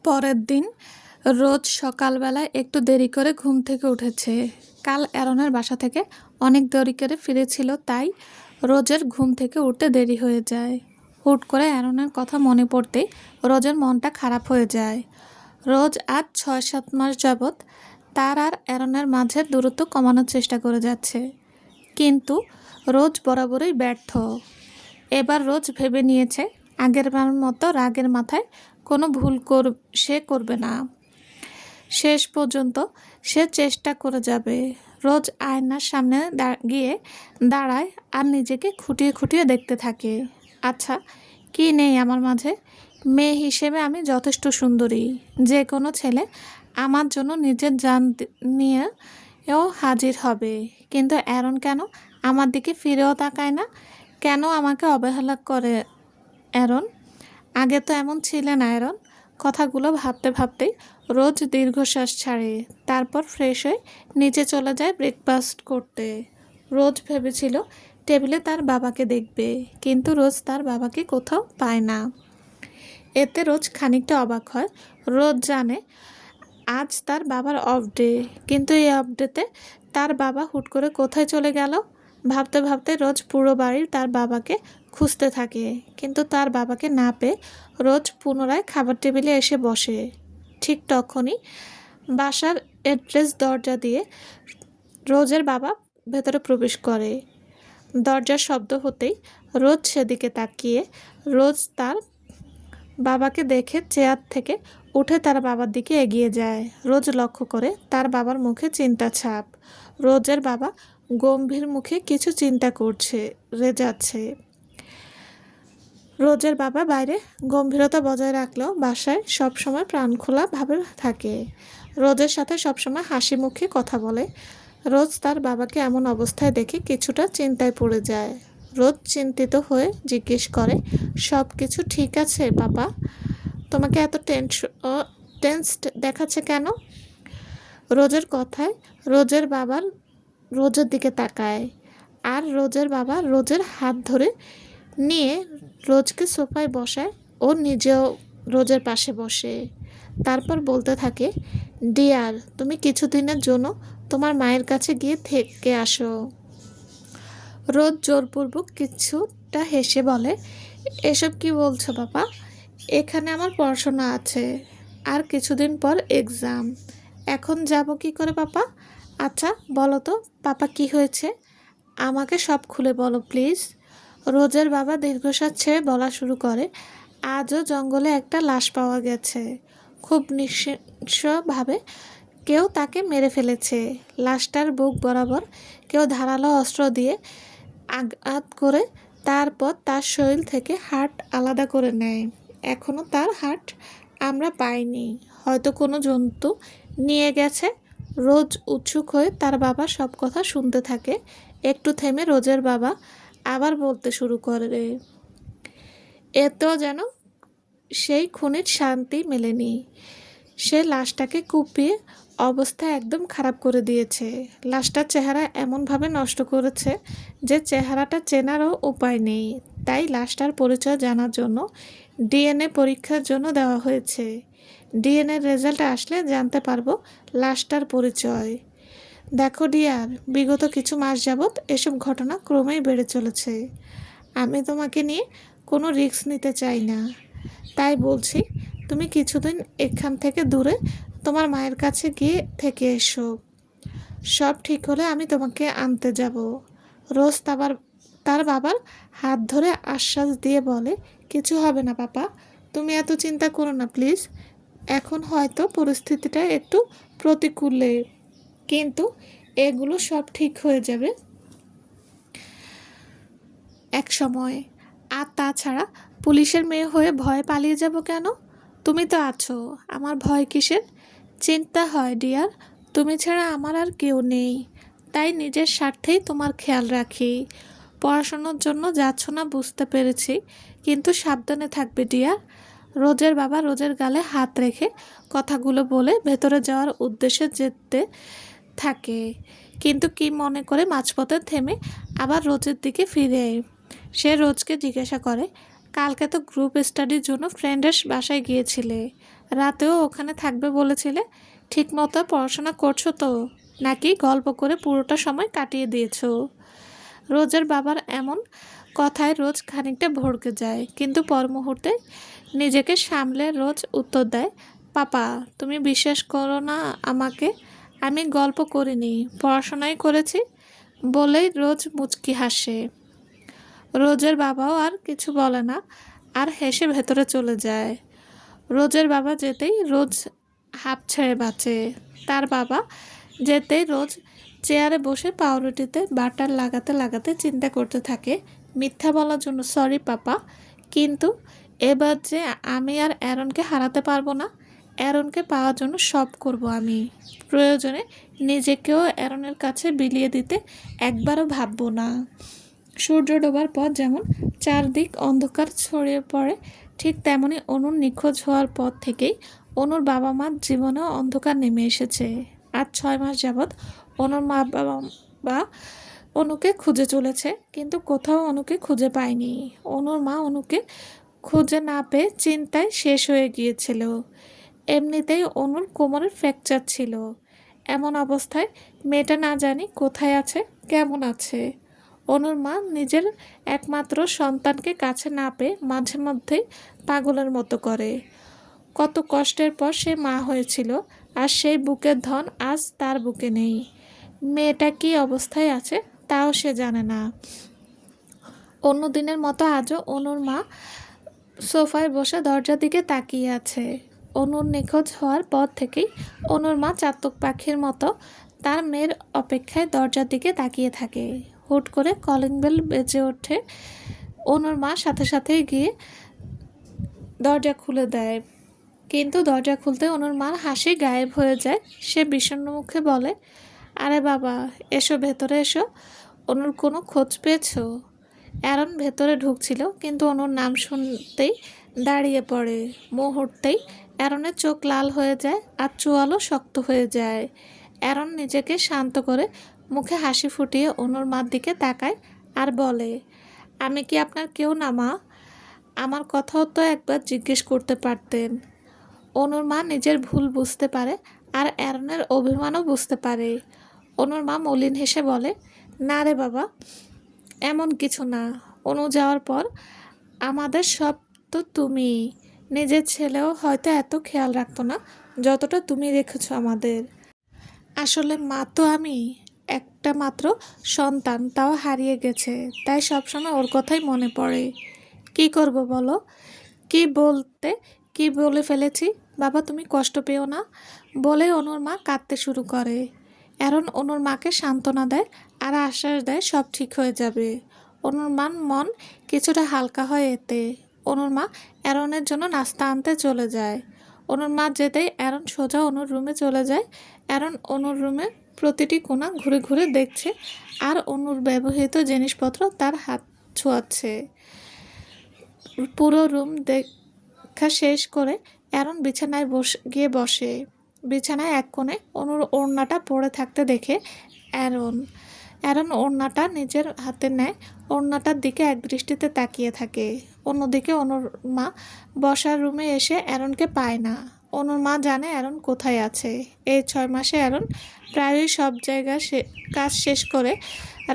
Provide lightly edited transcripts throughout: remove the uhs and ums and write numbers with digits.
পরের দিন রোজ সকালবেলায় একটু দেরি করে ঘুম থেকে উঠেছে। কাল অ্যারনের বাসা থেকে অনেক দেরি করে ফিরেছিল, তাই রোজের ঘুম থেকে উঠতে দেরি হয়ে যায়। হুট করে অ্যারনের কথা মনে পড়তেই রোজের মনটা খারাপ হয়ে যায়। রোজ আজ ৬-৭ মাস যাবৎ তার আর অ্যারনের মাঝে দূরত্ব কমানোর চেষ্টা করে যাচ্ছে, কিন্তু রোজ বরাবরই ব্যর্থ। এবার রোজ ভেবে নিয়েছে আগেরবার মতো রাগের মাথায় কোনো ভুল সে করবে না। শেষ পর্যন্ত সে চেষ্টা করে যাবে। রোজ আয়নার সামনে গিয়ে দাঁড়ায় আর নিজেকে খুঁটিয়ে খুঁটিয়ে দেখতে থাকে। আচ্ছা, কি নেই আমার মাঝে? মেয়ে হিসেবে আমি যথেষ্ট সুন্দরী। যে কোনো ছেলে আমার জন্য নিজের জান নিয়েও হাজির হবে, কিন্তু অ্যারন কেন আমার দিকে ফিরেও তাকায় না? কেন আমাকে অবহেলা করে অ্যারন? আগে তো এমন ছিলে না অ্যারন। কথাগুলো ভাবতে ভাবতেই রোজ দীর্ঘশ্বাস ছাড়ে, তারপর ফ্রেশ হয়ে নিচে চলে যায় ব্রেকফাস্ট করতে। রোজ ভেবেছিল টেবিলে তার বাবাকে দেখবে, কিন্তু রোজ তার বাবাকে কোথাও পায় না। এতে রোজ খানিকটা অবাক হয়। রোজ জানে আজ তার বাবার অফ ডে, কিন্তু এই অফ ডেতে তার বাবা হুট করে কোথায় চলে গেল? ভাবতে ভাবতে রোজ পুরো বাড়ির তার বাবাকে খুঁজতে থাকে, কিন্তু তার বাবাকে না পেয়ে রোজ পুনরায় খাবার টেবিলে এসে বসে। ঠিক তখনই বাসার অ্যাড্রেস দরজা দিয়ে রোজের বাবা ভেতরে প্রবেশ করে। দরজার শব্দ হতেই রোজ সেদিকে তাকিয়ে রোজ তার বাবাকে দেখে চেয়ার থেকে উঠে তার বাবার দিকে এগিয়ে যায়। রোজ লক্ষ্য করে তার বাবার মুখে চিন্তা ছাপ। রোজের বাবা গম্ভীর মুখে কিছু চিন্তা করছে যাচ্ছে। রোজের বাবা বাইরে গম্ভীরতা বজায় রাখলেও বাসায় সবসময় প্রাণখোলা ভাবে থাকে। রোজের সাথে সবসময় হাসি মুখে কথা বলে। রোজ তার বাবাকে এমন অবস্থায় দেখে কিছুটা চিন্তায় পড়ে যায়। রোজ চিন্তিত হয়ে জিজ্ঞেস করে, সব কিছু ঠিক আছে বাবা? তোমাকে এত টেনসড দেখাচ্ছে কেন? রোজের কথায় রোজের বাবার রোজের দিকে তাকায়, আর রোজের বাবা রোজের হাত ধরে নিয়ে রোজকে সোফায় বসায় ও নিজেও রোজের পাশে বসে। তারপর বলতে থাকে, ডিয়ার, তুমি কিছুদিনের জন্য তোমার মায়ের কাছে গিয়ে থেকে আসো। রোজ জোরপূর্বক কিছুটা হেসে বলে, এসব কি বলছো বাবা? এখানে আমার পড়াশোনা আছে, আর কিছুদিন পর এক্সাম। এখন যাব কি করে বাবা? আচ্ছা বলো তো পাপা, কি হয়েছে? আমাকে সব খুলে বলো প্লিজ। রোজের বাবা দীর্ঘশ্বাস ছেড়ে বলা শুরু করে, আজও জঙ্গলে একটা লাশ পাওয়া গেছে। খুব নৃশংসভাবে কেউ তাকে মেরে ফেলেছে। লাশটার বুক বরাবর কেউ ধারালো অস্ত্র দিয়ে আঘাত করে, তারপর তার শরীর থেকে হার্ট আলাদা করে নেয়। এখনও তার হার্ট আমরা পাইনি, হয়তো কোনো জন্তু নিয়ে গেছে। রোজ উৎসুক হয়ে তার বাবা সব কথা শুনতে থাকে। একটু থেমে রোজের বাবা আবার বলতে শুরু করে, এতেও যেন সেই খুনির শান্তি মেলেনি। সে লাশটাকে কুপিয়ে অবস্থা একদম খারাপ করে দিয়েছে। লাশটার চেহারা এমনভাবে নষ্ট করেছে যে চেহারাটা চেনারও উপায় নেই। তাই লাশটার পরিচয় জানার জন্য ডিএনএ পরীক্ষার জন্য দেওয়া হয়েছে। ডিএনএ রেজাল্ট আসলে জানতে পারবো লাশটার পরিচয়। দেখো ডিয়ার, বিগত কিছু মাস যাবৎ এসব ঘটনা ক্রমেই বেড়ে চলেছে। আমি তোমাকে নিয়ে কোনো রিস্ক নিতে চাই না, তাই বলছি তুমি কিছুদিন এখান থেকে দূরে তোমার মায়ের কাছে গিয়ে থেকে এসো। সব ঠিক হলে আমি তোমাকে আনতে যাব। রোজ তার বাবার হাত ধরে আশ্বাস দিয়ে বলে, কিছু হবে না পাপা, তুমি এত চিন্তা করো না প্লিজ। এখন হয়তো পরিস্থিতিটা একটু প্রতিকূলে, কিন্তু এগুলো সব ঠিক হয়ে যাবে এক সময়। আর তাছাড়া পুলিশের মেয়ে হয়ে ভয় পালিয়ে যাব কেন? তুমি তো আছো, আমার ভয় কিসের? চিন্তা হয় ডিয়ার, তুমি ছাড়া আমার আর কেউ নেই, তাই নিজের স্বার্থেই তোমার খেয়াল রাখি। পড়াশোনার জন্য যাচ্ছ না বুঝতে পেরেছি, কিন্তু সাবধানে থাকবে ডিয়ার। রোজের বাবা রোজের গালে হাত রেখে কথাগুলো বলে ভেতরে যাওয়ার উদ্দেশ্যে যেতে থাকে, কিন্তু কি মনে করে মাঝপথে থেমে আবার রোজের দিকে ফিরে। সে রোজকে জিজ্ঞাসা করে, কালকে তো গ্রুপ স্টাডির জন্য ফ্রেন্ডের বাসায় গিয়েছিলে, রাতেও ওখানে থাকবে বলেছিলে। ঠিকমতো পড়াশোনা করছো তো, নাকি গল্প করে পুরোটা সময় কাটিয়ে দিয়েছো? রোজের বাবার এমন কথায় রোজ খানিকটা ভড়কে যায়, কিন্তু পর মুহূর্তে নিজেকে সামলে রোজ উত্তর দেয়, পাপা, তুমি বিশ্বাস করো না আমাকে, আমি গল্প করিনি, পড়াশোনাই করেছি বলেই রোজ মুচকি হাসে। রোজের বাবাও আর কিছু বলে না, আর হেসে ভেতরে চলে যায়। রোজের বাবা যেতেই রোজ হাঁপ ছেড়ে বাঁচে। তার বাবা যেতেই রোজ চেয়ারে বসে পাউরুটিতে বাটার লাগাতে লাগাতে চিন্তা করতে থাকে, মিথ্যা বলার জন্য সরি পাপা, কিন্তু এবার যে আমি আর অ্যারনকে হারাতে পারবো না। অ্যারনকে পাওয়ার জন্য সব করব আমি। প্রয়োজনে নিজেকেও অ্যারনের কাছে বিলিয়ে দিতে একবারও ভাববো না। সূর্য ডোবার পর যেমন চারদিক অন্ধকার ছড়িয়ে পড়ে, ঠিক তেমনি অনুর নিখোঁজ হওয়ার পর থেকেই অনুর বাবা মার জীবনেও অন্ধকার নেমে এসেছে। আজ 6 মাস যাবৎ অনুর মা বাবা অনুকে খুঁজে চলেছে, কিন্তু কোথাও অনুকে খুঁজে পায়নি। অনুর মা অনুকে খুঁজে না পেয়ে চিন্তায় শেষ হয়ে গিয়েছিল। এমনিতেই অনুর কোমরের ফ্র্যাকচার ছিল। এমন অবস্থায় মেয়েটা না জানি কোথায় আছে, কেমন আছে। অনুর মা নিজের একমাত্র সন্তানকে কাছে না পেয়ে মাঝে মধ্যেই পাগলের মতো করে। কত কষ্টের পর সে মা হয়েছিল, আর সেই বুকের ধন আজ তার বুকে নেই। মেয়েটা কী অবস্থায় আছে তাও সে জানে না। অন্য দিনের মতো আজও অনুর মা সোফায় বসে দরজার দিকে তাকিয়ে আছে। অনুর নিখোঁজ হওয়ার পর থেকেই অনুর মা চাতক পাখির মতো তার মেয়ের অপেক্ষায় দরজার দিকে তাকিয়ে থাকে। হুট করে কলিং বেল বেজে ওঠে। অনুর মা সাথে সাথেই গিয়ে দরজা খুলে দেয়, কিন্তু দরজা খুলতে অনুর মার হাসি গায়েব হয়ে যায়। সে বিষণ্ণ মুখে বলে, আরে বাবা, এসো ভেতরে এসো। অনুর কোনো খোঁজ পেয়েছো? অ্যারন ভেতরে ঢুকছিল, কিন্তু অনুর নাম শুনতেই দাঁড়িয়ে পড়ে। মুহূর্তেই অ্যারনের চোখ লাল হয়ে যায়, আর চোয়ালও শক্ত হয়ে যায়। অ্যারন নিজেকে শান্ত করে মুখে হাসি ফুটিয়ে অনুর মার দিকে তাকায় আর বলে, আমি কি আপনার কেউ না মা? আমার কথাও তো একবার জিজ্ঞেস করতে পারতেন। অনুর মা নিজের ভুল বুঝতে পারে, আর অ্যারনের অভিমানও বুঝতে পারে। অনুর মা মলিন হেসে বলে, না রে বাবা, এমন কিছু না। অনু যাওয়ার পর আমাদের সব তো তুমি। নিজের ছেলেও হয়তো এত খেয়াল রাখতো না যতটা তুমি রেখেছো আমাদের। আসলে মা তো আমি, একটা মাত্র সন্তান, তাও হারিয়ে গেছে, তাই সবসময় ওর কথাই মনে পড়ে। কি করব বলো? কি বলে ফেলেছি? বাবা তুমি কষ্ট পেও না, বলে অনুর মা কাঁদতে শুরু করে। অ্যারন অনুর মাকে সান্ত্বনা দেয় আর আশ্বাস দেয় সব ঠিক হয়ে যাবে। অনুর মার মন কিছুটা হালকা হয় এতে। অনুর মা অ্যারনের জন্য নাস্তা আনতে চলে যায়। অনুর মা যেতেই অ্যারন সোজা অনুর রুমে চলে যায়। অ্যারন অনুর রুমে প্রতিটি কোণা ঘুরে ঘুরে দেখছে, আর অনুর ব্যবহৃত জিনিসপত্র তার হাত ছোঁয়াচ্ছে। পুরো রুম দেখা শেষ করে অ্যারন বিছানায় গিয়ে বসে। বিছানায় এক কোণে অনুর ওড়নাটা পড়ে থাকতে দেখে অ্যারন অ্যারন ওড়নাটা নিজের হাতে নেয়। ওড়নাটার দিকে এক দৃষ্টিতে তাকিয়ে থাকে। অন্যদিকে অনুর মা বসার রুমে এসে অ্যারনকে পায় না। অনুর মা জানে অ্যারন কোথায় আছে। এই 6 মাসে অ্যারন প্রায়ই সব জায়গা কাজ শেষ করে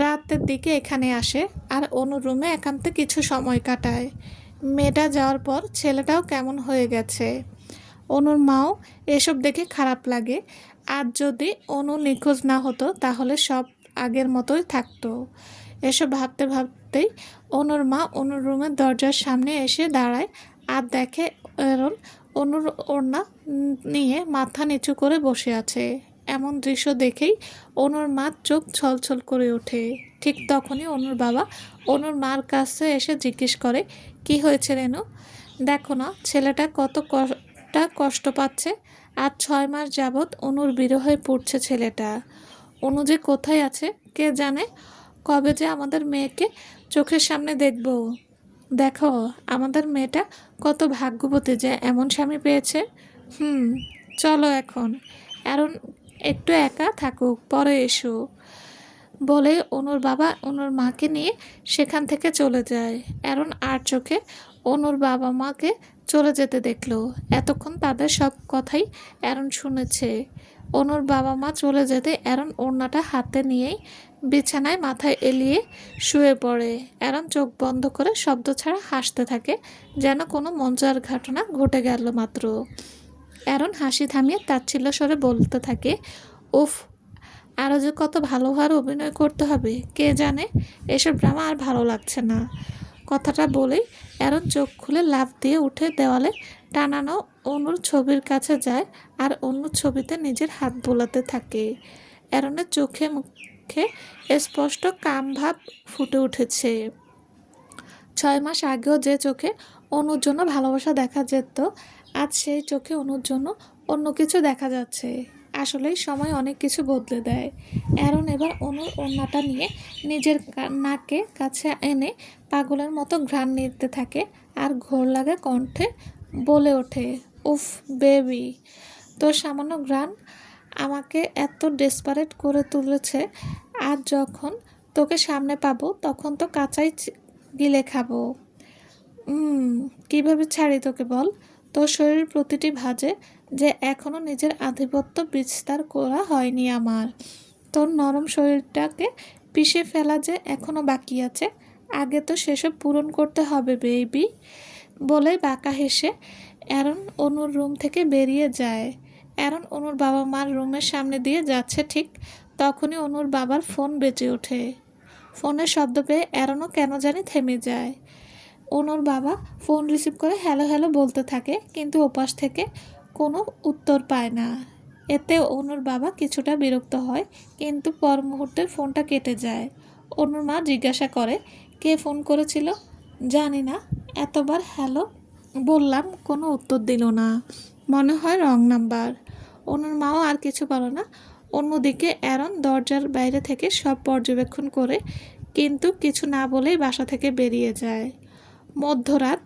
রাতের দিকে এখানে আসে, আর অনুর রুমে একান্তে কিছু সময় কাটায়। মেয়েটা যাওয়ার পর ছেলেটাও কেমন হয়ে গেছে। অনুর মাও এসব দেখে খারাপ লাগে। আর যদি অনু নিখোঁজ না হতো তাহলে সব আগের মতোই থাকতো। এসব ভাবতে ভাবতেই অনুর মা অনুর রুমের দরজার সামনে এসে দাঁড়ায় আর দেখে অ্যারন অনুর ওড়না নিয়ে মাথা নিচু করে বসে আছে। এমন দৃশ্য দেখেই অনুর মার চোখ ছলছল করে ওঠে। ঠিক তখনই অনুর বাবা অনুর মার কাছে এসে জিজ্ঞেস করে, কি হয়েছে রেনু? দেখো না ছেলেটা কতটা কষ্ট পাচ্ছে। আজ 6 মাস যাবৎ অনুর বিরহে পড়ছে ছেলেটা। অনু যে কোথায় আছে কে জানে। কবে যে আমাদের মেয়েকে চোখের সামনে দেখব। দেখো আমাদের মেয়েটা কত ভাগ্যবতী যে এমন স্বামী পেয়েছে। চলো এখন, কারণ একটু একা থাকুক, পরে এসো, বলে অনুর বাবা অনুর মাকে নিয়ে সেখান থেকে চলে যায়। অ্যারন আর চোখে অনুর বাবা মাকে চলে যেতে দেখলো। এতক্ষণ তাদের সব কথাই অ্যারন শুনেছে। অনুর বাবা মা চলে যেতে অ্যারন ওড়নাটা হাতে নিয়েই বিছানায় মাথায় এলিয়ে শুয়ে পড়ে। অ্যারন চোখ বন্ধ করে শব্দ ছাড়া হাসতে থাকে, যেন কোনো মজার ঘটনা ঘটে গেল মাত্র। অ্যারন হাসি থামিয়ে তাচ্ছিল্য স্বরে বলতে থাকে, উফ, আরও যে কত ভালোভাবে অভিনয় করতে হবে কে জানে, এসব ড্রামা আর ভালো লাগছে না। কথাটা বলেই অ্যারন চোখ খুলে লাফ দিয়ে উঠে দেওয়ালে টানানো অনুর ছবির কাছে যায় আর অনুর ছবিতে নিজের হাত বোলাতে থাকে। অ্যারনের চোখে মুখে স্পষ্ট কামভাব ফুটে উঠেছে। 6 মাস আগেও যে চোখে অনুর জন্য ভালোবাসা দেখা যেত, আজ সেই চোখে অনুর জন্য অন্য কিছু দেখা যাচ্ছে। আসলেই সময় অনেক কিছু বদলে দেয়। অ্যারন এবার অনুর ওড়নাটা নিয়ে নিজের নাকে কাছে এনে পাগলের মতো ঘ্রাণ নিতে থাকে আর ঘোর লাগা কণ্ঠে বলে ওঠে, উফ বেবি, তোর সামান্য ঘ্রাণ আমাকে এত ডেসপারেট করে তুলেছে। আজ যখন তোকে সামনে পাবো তখন তো কাঁচাই গিলে খাবো। কিভাবে ছাড়ি তোকে বল? তোর শরীর প্রতিটি ভাঁজে যে এখনো নিজের আধিপত্য বিস্তার করা হয়নি আমার। তোর নরম শরীরটাকে পিষে ফেলা যে এখনো বাকি আছে। আগে তো সেসব পূরণ করতে হবে বেবি। বলে বাঁকা হেসে অ্যারন অনুর রুম থেকে বেরিয়ে যায়। অ্যারন অনুর বাবা মার রুমের সামনে দিয়ে যাচ্ছে, ঠিক তখনই অনুর বাবার ফোন বেজে ওঠে। ফোনের শব্দ পেয়ে অ্যারনও কেন জানি থেমে যায়। অনুর বাবা ফোন রিসিভ করে হ্যালো হ্যালো বলতে থাকে, কিন্তু ওপাশ থেকে কোনো উত্তর পায় না। এতে অনুর বাবা কিছুটা বিরক্ত হয়, কিন্তু পর মুহূর্তে ফোনটা কেটে যায়। অনুর মা জিজ্ঞাসা করে, কে ফোন করেছিল? জানি না, এতবার হ্যালো বললাম কোনো উত্তর দিল না, মনে হয় রং নাম্বার। অনুর মাও আর কিছু বলে না। অন্যদিকে অ্যারন দরজার বাইরে থেকে সব পর্যবেক্ষণ করে কিন্তু কিছু না বলেই বাসা থেকে বেরিয়ে যায়। মধ্যরাত।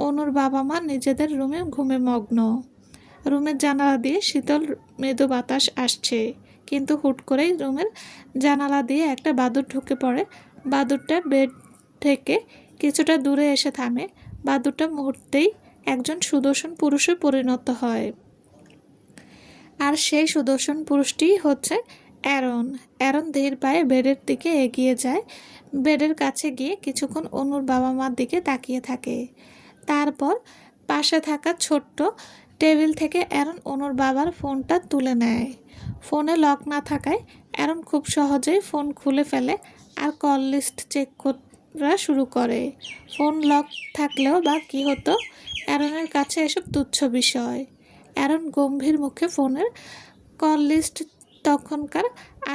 অনুর বাবা মা নিজেদের রুমে ঘুমে মগ্ন। রুমের জানালা দিয়ে শীতল মৃদু বাতাস আসছে, কিন্তু হুট করেই রুমের জানালা দিয়ে একটা বাদুড় ঢুকে পড়ে। বাদুড়টা বেড থেকে কিছুটা দূরে এসে থামে। বাদুড়টা মুহূর্তেই একজন সুদর্শন পুরুষে পরিণত হয়। আর সেই সুদর্শন পুরুষটিই হচ্ছে অ্যারন। অ্যারন ধীর পায়ে বেডের দিকে এগিয়ে যায়। বেডের কাছে গিয়ে কিছুক্ষণ অনুর বাবা মার দিকে তাকিয়ে থাকে। তারপর পাশে থাকা ছোট্ট টেবিল থেকে অ্যারন অনুর বাবার ফোনটা তুলে নেয়। ফোনে লক না থাকায় অ্যারন খুব সহজেই ফোন খুলে ফেলে আর কল লিস্ট চেক করা শুরু করে। ফোন লক থাকলেও বা কী হতো, অ্যারনের কাছে এসব তুচ্ছ বিষয়। অ্যারন গম্ভীর মুখে ফোনের কল লিস্ট তখনকার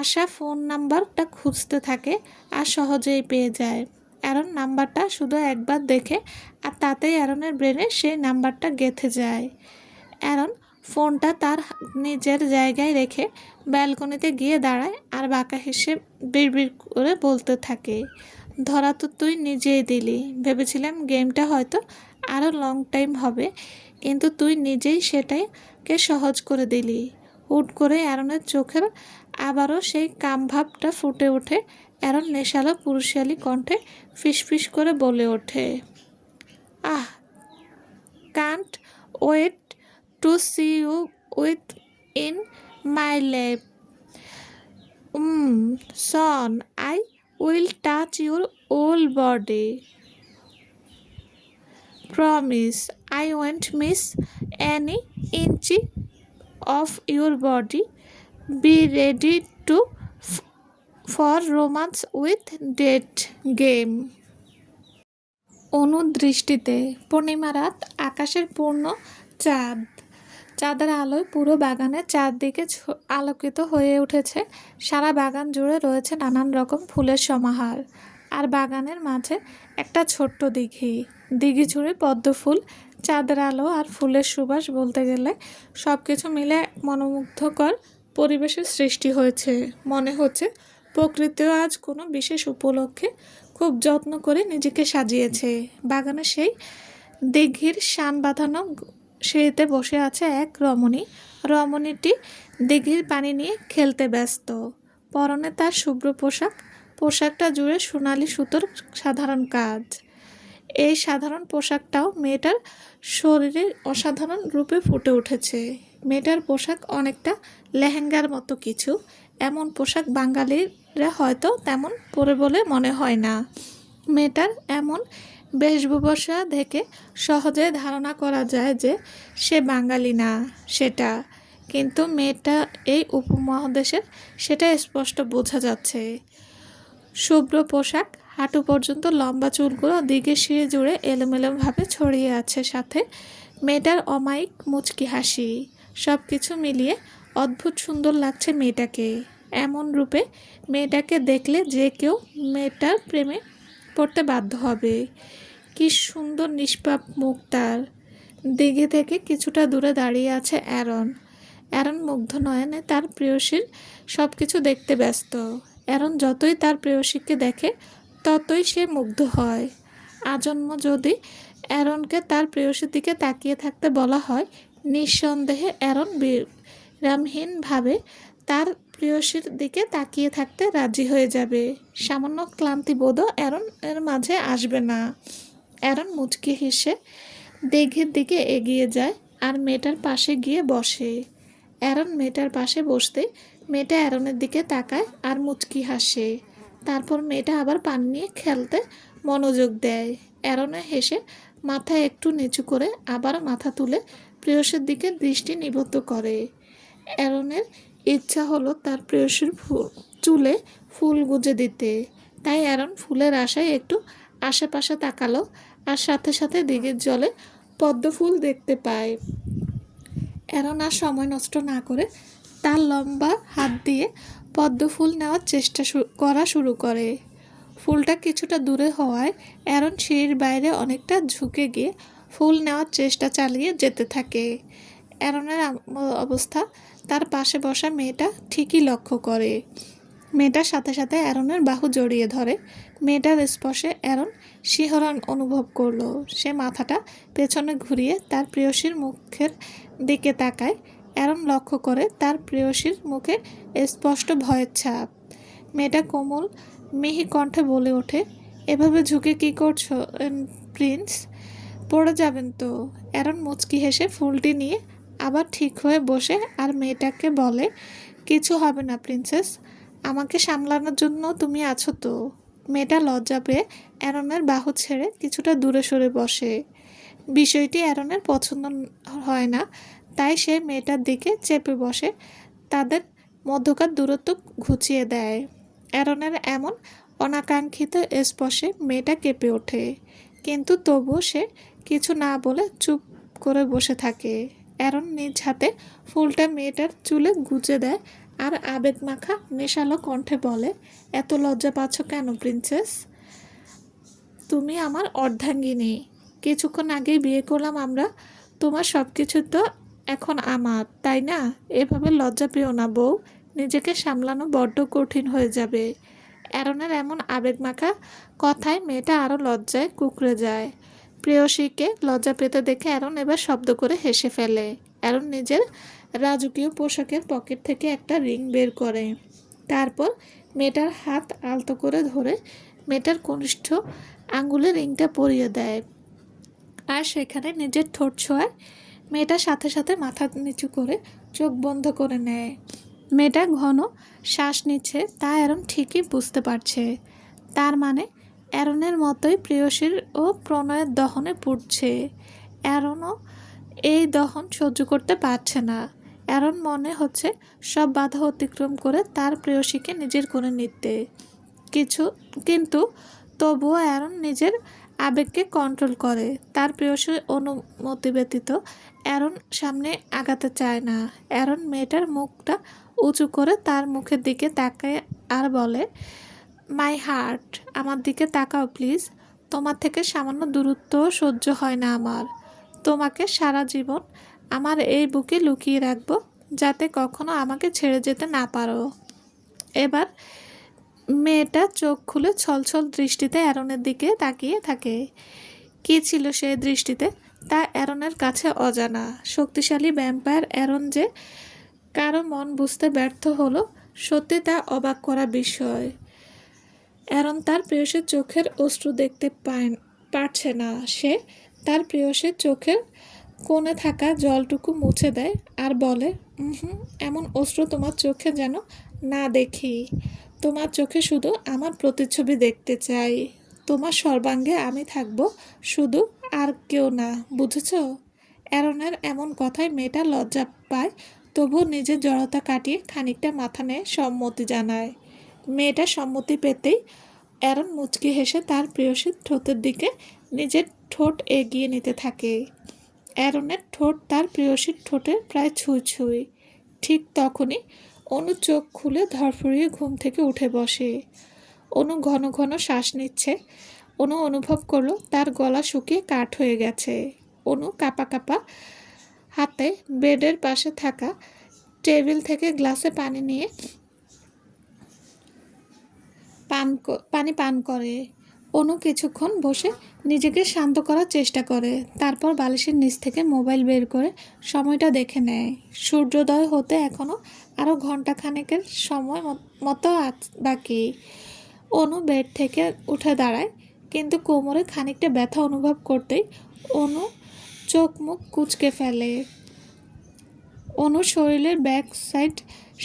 আসা ফোন নাম্বারটা খুঁজতে থাকে আর সহজেই পেয়ে যায়। অ্যারন নাম্বারটা শুধু একবার দেখে আর তাতেই অ্যারনের ব্রেনে সেই নাম্বারটা গেঁথে যায়। অ্যারন ফোনটা তার নিজের জায়গায় রেখে ব্যালকনিতে গিয়ে দাঁড়ায় আর বাঁকা হেসে বিড়বিড় করে বলতে থাকে, ধরা তো তুই নিজেই দিলি। ভেবেছিলাম গেমটা হয়তো আরও লং টাইম হবে, কিন্তু তুই নিজেই সেটাকে সহজ করে দিলি। হুট করে অ্যারনের চোখের আবারও সেই কামভাবটা ফুটে ওঠে। অ্যারন নেশালো পুরুষালী কণ্ঠে ফিসফিস করে বলে ওঠে, ah, can't wait to see you within my lab. Son, I will touch your all body. Promise, I won't miss any inch of your body. Be ready to for romance with date game. অনুর দৃষ্টিতে পূর্ণিমা রাত, আকাশের পূর্ণ চাঁদ। চাঁদের আলোয় পুরো বাগানের চারদিকে আলোকিত হয়ে উঠেছে। সারা বাগান জুড়ে রয়েছে নানান রকম ফুলের সমাহার। আর বাগানের মাঝে একটা ছোট্ট দিঘি। দিঘি জুড়ে পদ্ম ফুল, চাঁদের আলো আর ফুলের সুবাস, বলতে গেলে সব কিছু মিলে মনোমুগ্ধকর পরিবেশের সৃষ্টি হয়েছে। মনে হচ্ছে প্রকৃতিও আজ কোনো বিশেষ উপলক্ষে খুব যত্ন করে নিজেকে সাজিয়েছে। বাগানে সেই দিঘির শান বাঁধানো সিঁড়িতে বসে আছে এক রমণী। রমণীটি দিঘির পানি নিয়ে খেলতে ব্যস্ত। পরনে তার শুভ্র পোশাক, পোশাকটা জুড়ে সোনালি সুতোর সাধারণ কাজ। এই সাধারণ পোশাকটাও মেয়েটার শরীরে অসাধারণ রূপে ফুটে উঠেছে। মেয়েটার পোশাক অনেকটা লেহেঙ্গার মতো কিছু। এমন পোশাক বাঙালিরা হয়তো তেমন পরে বলে মনে হয় না। মেয়েটার এমন বেশভূষা দেখে সহজে ধারণা করা যায় যে সে বাঙালি না সেটা, কিন্তু মেয়েটা এই উপমহাদেশের সেটা স্পষ্ট বোঝা যাচ্ছে। শুভ্র পোশাক, হাঁটু পর্যন্ত লম্বা চুলগুলো দিকে শিরে জুড়ে এলোমেলোভাবে ছড়িয়ে আছে, সাথে মেয়েটার অমায়িক মুচকি হাসি। সব কিছু মিলিয়ে অদ্ভুত সুন্দর লাগছে মেয়েটাকে। এমন রূপে মেয়েটাকে দেখলে যে কেউ মেয়েটার প্রেমে পড়তে বাধ্য হবে। কি সুন্দর নিষ্পাপ মুখ তার। দিঘি থেকে কিছুটা দূরে দাঁড়িয়ে আছে অ্যারন। অ্যারন মুগ্ধ নয়নে তার প্রেয়সীর সব কিছু দেখতে ব্যস্ত। অ্যারন যতই তার প্রেয়সীকে দেখে ততই সে মুগ্ধ হয়। আজন্ম যদি অ্যারনকে তার প্রেয়সীর দিকে তাকিয়ে থাকতে বলা হয়, নিঃসন্দেহে অ্যারন বিরামহীনভাবে তার প্রেয়সীর দিকে তাকিয়ে থাকতে রাজি হয়ে যাবে। সামান্য ক্লান্তিবোধও অ্যারন এর মাঝে আসবে না। অ্যারন মুচকি হেসে দিঘির দিকে এগিয়ে যায় আর মেয়েটার পাশে গিয়ে বসে। অ্যারন মেয়েটার পাশে বসতে মেয়েটা অ্যারনের দিকে তাকায় আর মুচকি হাসে। তারপর মেয়েটা আবার পানি নিয়ে খেলতে মনোযোগ দেয়। অ্যারনে হেসে মাথা একটু নিচু করে আবার মাথা তুলে প্রেয়সীর দিকে দৃষ্টি নিবদ্ধ করে। অ্যারনের ইচ্ছা হলো তার প্রেয়সীর চুলে ফুল গুজে দিতে, তাই অ্যারন ফুলের আশায় একটু আশেপাশে তাকালো আর সাথে সাথে দিঘির জলে পদ্ম ফুল দেখতে পায়। অ্যারন আর সময় নষ্ট না করে তার লম্বা হাত দিয়ে পদ্ম ফুল নেওয়ার চেষ্টা করা শুরু করে। ফুলটা কিছুটা দূরে হওয়ায় অ্যারন সিঁড়ির বাইরে অনেকটা ঝুঁকে গিয়ে ফুল নেওয়ার চেষ্টা চালিয়ে যেতে থাকে। অ্যারনের অবস্থা তার পাশে বসা মেয়েটা ঠিকই লক্ষ্য করে। মেয়েটার সাথে সাথে অ্যারনের বাহু জড়িয়ে ধরে। মেয়েটার স্পর্শে অ্যারন শিহরণ অনুভব করলো। সে মাথাটা পেছনে ঘুরিয়ে তার প্রেয়সীর মুখের দিকে তাকায়। অ্যারন লক্ষ্য করে তার প্রেয়সীর মুখে স্পষ্ট ভয়ের ছাপ। মেয়েটা কোমল মিহি কণ্ঠে বলে ওঠে, এভাবে ঝুঁকে কি করছো প্রিন্স? পড়ে যাবেন তো। অ্যারন মুচকি হেসে ফুলটি নিয়ে আবার ঠিক হয়ে বসে আর মেয়েটাকে বলে, কিছু হবে না প্রিন্সেস, আমাকে সামলানোর জন্য তুমি আছো তো। মেয়েটা লজ্জা পেয়ে অ্যারনের বাহু ছেড়ে কিছুটা দূরে সরে বসে। বিষয়টি অ্যারনের পছন্দ হয় না, তাই সে মেয়েটার দিকে চেপে বসে, তাদের মধ্যকার দূরত্ব ঘুচিয়ে দেয়। অ্যারনের এমন অনাকাঙ্ক্ষিত স্পর্শে মেয়েটা কেঁপে ওঠে, কিন্তু তবুও সে কিছু না বলে চুপ করে বসে থাকে। অ্যারন নিজ হাতে ফুলটা মেয়েটার চুলে গুজে দেয় আর আবেগমাখা নেশালো কণ্ঠে বলে, এত লজ্জা পাচ্ছ কেন প্রিন্সেস? তুমি আমার অর্ধাঙ্গিনী। কিছুক্ষণ আগেই বিয়ে করলাম আমরা। তোমার সব কিছু তো এখন আমার, তাই না? এভাবে লজ্জা পেও না বউ, নিজেকে সামলানো বড্ড কঠিন হয়ে যাবে। অ্যারনের এমন আবেগমাখা কথায় মেয়েটা আরও লজ্জায় কুঁকড়ে যায়। প্রেয়সীকে লজ্জা পেতে দেখে অ্যারন এবার শব্দ করে হেসে ফেলে। অ্যারন নিজের রাজকীয় পোশাকের পকেট থেকে একটা রিং বের করে। তারপর মেয়েটার হাত আলতো করে ধরে মেয়েটার কনিষ্ঠ আঙ্গুলে রিংটা পরিয়ে দেয় আর সেখানে নিজের ঠোঁট ছোঁয়ায়। মেয়েটার সাথে সাথে মাথা নিচু করে চোখ বন্ধ করে নেয়। মেয়েটা ঘন শ্বাস নিচ্ছে, তা অ্যারন ঠিকই বুঝতে পারছে। তার মানে অ্যারনের মতোই প্রেয়সীর ও প্রণয়ের দহনে পুড়ছে। অ্যারনও এই দহন সহ্য করতে পারছে না। অ্যারন মনে হচ্ছে সব বাধা অতিক্রম করে তার প্রেয়সীকে নিজের করে নিতে কিন্তু তবুও অ্যারন নিজের আবেগকে কন্ট্রোল করে। তার প্রেয়সীর অনুমতি ব্যতীত অ্যারন সামনে আগাতে চায় না। অ্যারন মেয়েটার মুখটা উঁচু করে তার মুখের দিকে তাকায় আর বলে, মাই হার্ট, আমার দিকে তাকাও প্লিজ। তোমার থেকে সামান্য দূরত্ব সহ্য হয় না আমার। তোমাকে সারা জীবন আমার এই বুকে লুকিয়ে রাখবো, যাতে কখনো আমাকে ছেড়ে যেতে না পারো। এবার মেয়েটা চোখ খুলে ছলছল দৃষ্টিতে অ্যারনের দিকে তাকিয়ে থাকে। কী ছিল সেই দৃষ্টিতে তা অ্যারনের কাছে অজানা। শক্তিশালী ভ্যাম্পায়ার অ্যারন যে কারো মন বুঝতে ব্যর্থ হলো, সত্যি তা অবাক করা বিষয়। অ্যারন তার প্রেয়সীর চোখের অশ্রু দেখতে পারছে না। সে তার প্রেয়সীর চোখের কোণে থাকা জলটুকু মুছে দেয় আর বলে, হুম, এমন অশ্রু তোমার চোখে যেন না দেখি। তোমার চোখে শুধু আমার প্রতিচ্ছবি দেখতে চাই। তোমার সর্বাঙ্গে আমি থাকবো শুধু, আর কেউ না, বুঝেছ? অ্যারনের এমন কথায় মেয়েটা লজ্জা পায়, তবুও নিজের জড়তা কাটিয়ে খানিকটা মাথা নেয়, সম্মতি জানায়। মেয়েটা সম্মতি পেতেই অ্যারন মুচকি হেসে তার প্রেয়সীর ঠোঁটের দিকে নিজের ঠোঁট এগিয়ে নিতে থাকে। অ্যারনের ঠোঁট তার প্রেয়সীর ঠোঁটে প্রায় ছুঁই ছুঁই। ঠিক তখনই অনু চোখ খুলে ধরফরিয়ে ঘুম থেকে উঠে বসে। অনু ঘন ঘন শ্বাস নিচ্ছে। অনু অনুভব করলো তার গলা শুকিয়ে কাঠ হয়ে গেছে। অনু কাঁপা কাঁপা হাতে বেডের পাশে থাকা টেবিল থেকে গ্লাসে পানি নিয়ে পানি পান করে। অনু কিছুক্ষণ বসে নিজেকে শান্ত করার চেষ্টা করে, তারপর বালিশের নিচ থেকে মোবাইল বের করে সময়টা দেখে নেয়। সূর্যোদয় হতে এখনও আরও ঘন্টাখানেকের সময় মতো বাকি। অনু বেড থেকে উঠে দাঁড়ায়, কিন্তু কোমরে খানিকটা ব্যথা অনুভব করতেই অনু চোখ মুখ কুঁচকে ফেলে। অনুর শরীরের ব্যাক সাইড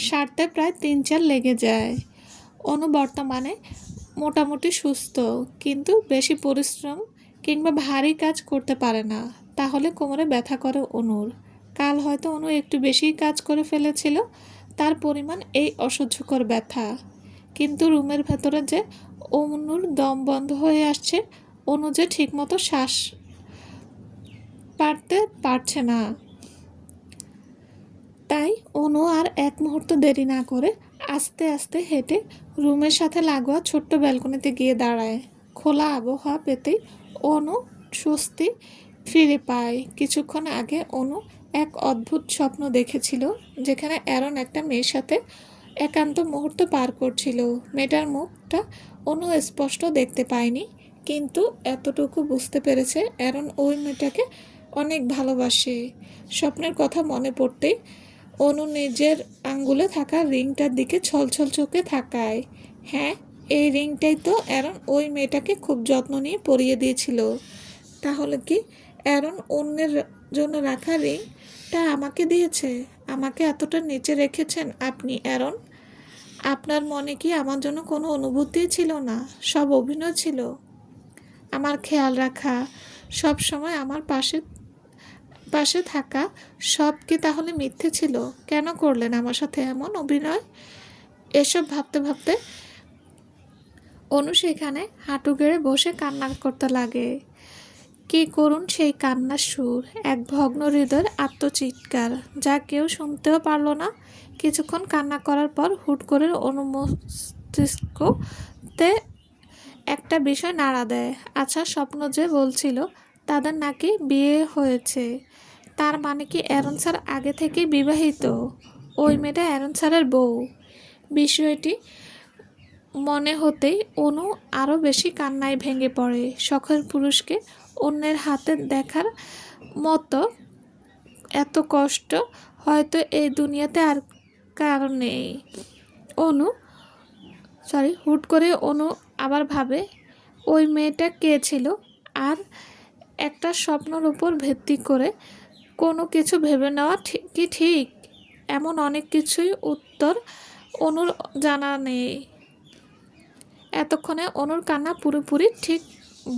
সারতে প্রায় 3-4 লেগে যায়। অনু বর্তমানে মোটামুটি সুস্থ, কিন্তু বেশি পরিশ্রম কিংবা ভারী কাজ করতে পারে না, তাহলে কোমরে ব্যথা করে অনুর। কাল হয়তো অনু একটু বেশি কাজ করে ফেলেছিল, তার পরিমাণ এই অসহ্যকর ব্যথা। কিন্তু রুমের ভেতরে যে অনুর দম বন্ধ হয়ে আসছে, অনু যে ঠিকমতো শ্বাস পারতে পারছে না। তাই অনু আর এক মুহূর্ত দেরি না করে আস্তে আস্তে হেঁটে রুমের সাথে লাগোয়া ছোট্ট ব্যালকনিতে গিয়ে দাঁড়ায়। খোলা আবহাওয়া পেতেই অনু স্বস্তি ফিরে পায়। কিছুক্ষণ আগে অনু এক অদ্ভুত স্বপ্ন দেখেছিল, যেখানে অ্যারন একটা মেয়ের সাথে একান্ত মুহূর্ত পার করছিল। মেয়েটার মুখটা অনু স্পষ্ট দেখতে পায়নি, কিন্তু এতটুকু বুঝতে পেরেছে অ্যারন ওই মেয়েটাকে অনেক ভালোবাসে। স্বপ্নের কথা মনে পড়তেই অনু নিজের আঙ্গুলে থাকা রিংটার দিকে ছলছল চোখে তাকায়। হ্যাঁ, এই রিংটাই তো অ্যারন ওই মেয়েটাকে খুব যত্ন নিয়ে পরিয়ে দিয়েছিল। তাহলে কি অ্যারন অন্যের জন্য রাখা রিংটা আমাকে দিয়েছে? আমাকে এতটা নিচে রেখেছেন আপনি অ্যারন? আপনার মনে কি আমার জন্য কোনো অনুভূতি ছিল না? সব অভিনয় ছিল? আমার খেয়াল রাখা, সব সময় আমার পাশে পাশে থাকা, সব কি তাহলে মিথ্যে ছিল? কেন করলেন আমার সাথে এমন অভিনয়? এসব ভাবতে ভাবতে অনু সেখানে হাঁটু গেড়ে বসে কান্না করতে লাগে। কি করুন সেই কান্নার সুর, এক ভগ্ন হৃদয়ের আত্মচিৎকার, যা কেউ শুনতেও পারল না। কিছুক্ষণ কান্না করার পর হুট করে অনু মস্তিষ্কতে একটা বিষয় নাড়া দেয়। আচ্ছা, স্বপ্ন যে বলছিল তাদের নাকি বিয়ে হয়েছে, তার মানে কি অ্যারন স্যার আগে থেকেই বিবাহিত? ওই মেয়েটা অ্যারন স্যারের বউ। বিষয়টি মনে হতেই অনু আরও বেশি কান্নায় ভেঙে পড়ে। শখের পুরুষকে অন্যের হাতে দেখার মতো এত কষ্ট হয়তো এই দুনিয়াতে আর কারো নেই। হুট করে অনু আবার ভাবে, ওই মেয়েটা কে ছিল? আর একটা স্বপ্নের উপর ভিত্তি করে কোনো কিছু ভেবে নেওয়া কি ঠিক? এমন অনেক কিছুই উত্তর অনুর জানা নেই। এতক্ষণে অনুর কান্না পুরোপুরি ঠিক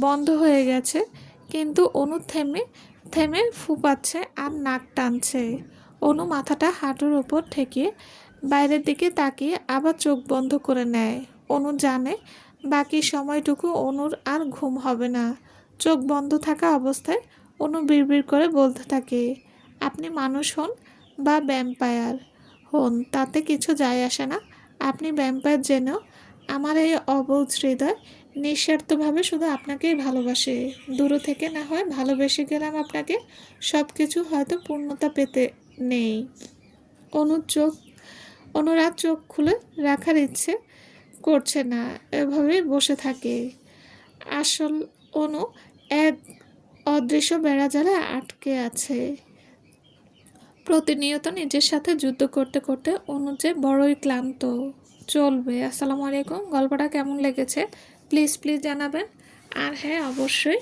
বন্ধ হয়ে গেছে, কিন্তু অনু থেমে থেমে ফুপাচ্ছে আর নাক টানছে। অনু মাথাটা হাঁটুর উপর ঠেকিয়ে বাইরের দিকে তাকিয়ে আবার চোখ বন্ধ করে নেয়। অনু জানে বাকি সময়টুকু অনুর আর ঘুম হবে না। চোখ বন্ধ থাকা অবস্থায় অনু বিড়বিড় করে বলতে থাকে, আপনি মানুষ হন বা ভ্যাম্পায়ার হন, তাতে কিছু যায় আসে না। আপনি ভ্যাম্পায়ার জেনেও আমার এই অবুঝ হৃদয় নিঃস্বার্থভাবে শুধু আপনাকেই ভালোবাসে। দূর থেকে না হয় ভালোবেসে গেলাম আপনাকে, সব কিছু হয়তো পূর্ণতা পেতে নেই। অনুরাগ চোখ খুলে রাখার ইচ্ছে করছে না, এভাবেই বসে থাকে। আসল অনু এক অদৃশ্য বেড়াজালে আটকে আছে। প্রতিনিয়ত নিজের সাথে যুদ্ধ করতে করতে অনু যে বড়ই ক্লান্ত। চলবে। আসসালামু আলাইকুম। গল্পটা কেমন লেগেছে প্লিজ জানাবেন। আর হ্যাঁ, অবশ্যই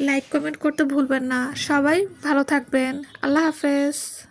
লাইক কমেন্ট করতে ভুলবেন না। সবাই ভালো থাকবেন। আল্লাহ হাফেজ।